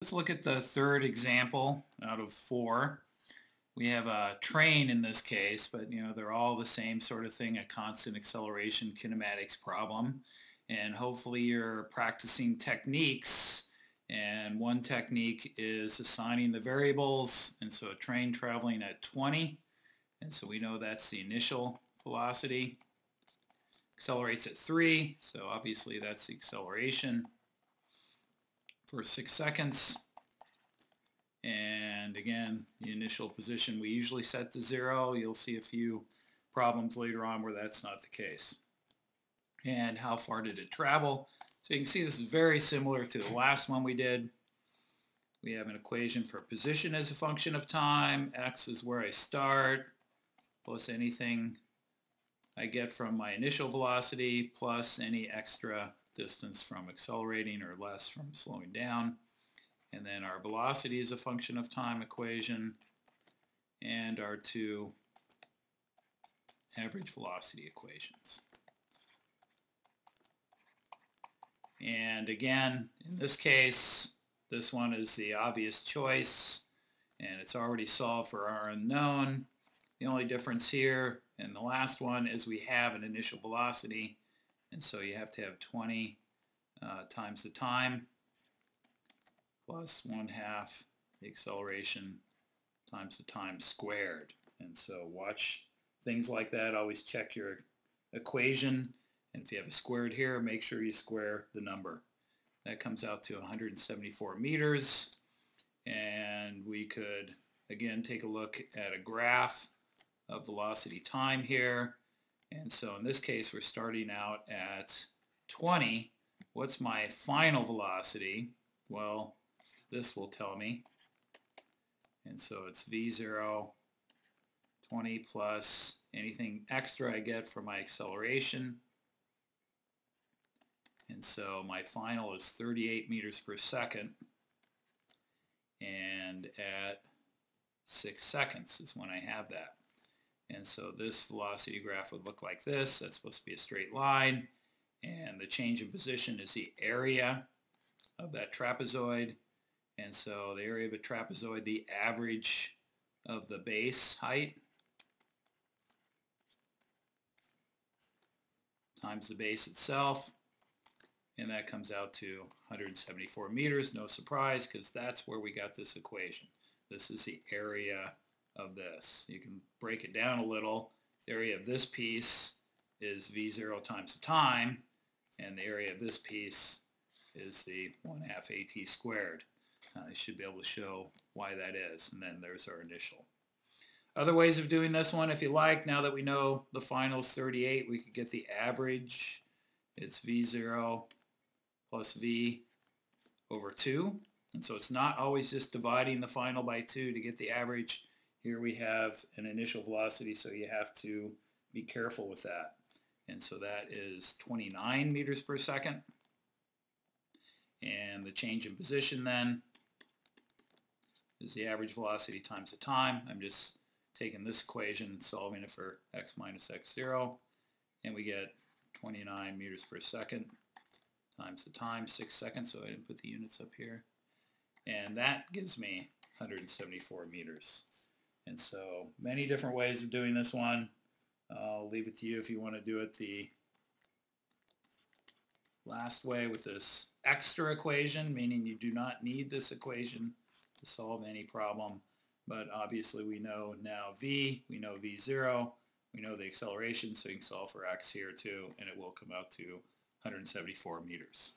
Let's look at the third example out of 4. We have a train in this case, but they're all the same sort of thing, a constant acceleration kinematics problem. And hopefully you're practicing techniques. And one technique is assigning the variables. And so a train traveling at 20, and so we know that's the initial velocity. Accelerates at 3, so obviously that's the acceleration for 6 seconds. And again, the initial position we usually set to 0. You'll see a few problems later on where that's not the case. And how far did it travel? So you can see this is very similar to the last one we did. We have an equation for position as a function of time. X is where I start, plus anything I get from my initial velocity, plus any extra distance from accelerating or less from slowing down. And then our velocity is a function of time equation, and our two average velocity equations. And again, in this case, this one is the obvious choice, and it's already solved for our unknown. The only difference here in the last one is we have an initial velocity, and so you have to have 20 times the time plus 1/2 the acceleration times the time squared. And so watch things like that. Always check your equation, and if you have a squared here, make sure you square the number. That comes out to 174 meters, and we could again take a look at a graph of velocity time here. And so in this case we're starting out at 20. What's my final velocity? Well, this will tell me. And so it's V0, 20 plus anything extra I get from my acceleration. And so my final is 38 meters per second. And at 6 seconds is when I have that. And so this velocity graph would look like this. That's supposed to be a straight line. And the change in position is the area of that trapezoid. And so the area of a trapezoid, the average of the base height times the base itself, and that comes out to 174 meters. No surprise, because that's where we got this equation. This is the area of this. You can break it down a little. The area of this piece is V0 times the time, and the area of this piece is the 1/2 AT squared. I should be able to show why that is, and then there's our initial. Other ways of doing this one, if you like, now that we know the final is 38, we could get the average. It's V0 plus V over 2. And so it's not always just dividing the final by 2 to get the average. Here we have an initial velocity, so you have to be careful with that. And so that is 29 meters per second. And the change in position then is the average velocity times the time. I'm just taking this equation and solving it for x minus x0, and we get 29 meters per second times the time, 6 seconds, so I didn't put the units up here. And that gives me 174 meters. And so many different ways of doing this one. I'll leave it to you if you want to do it the last way with this extra equation, meaning you do not need this equation to solve any problem. But obviously we know now V, we know V0, we know the acceleration, so you can solve for x here too, and it will come out to 174 meters.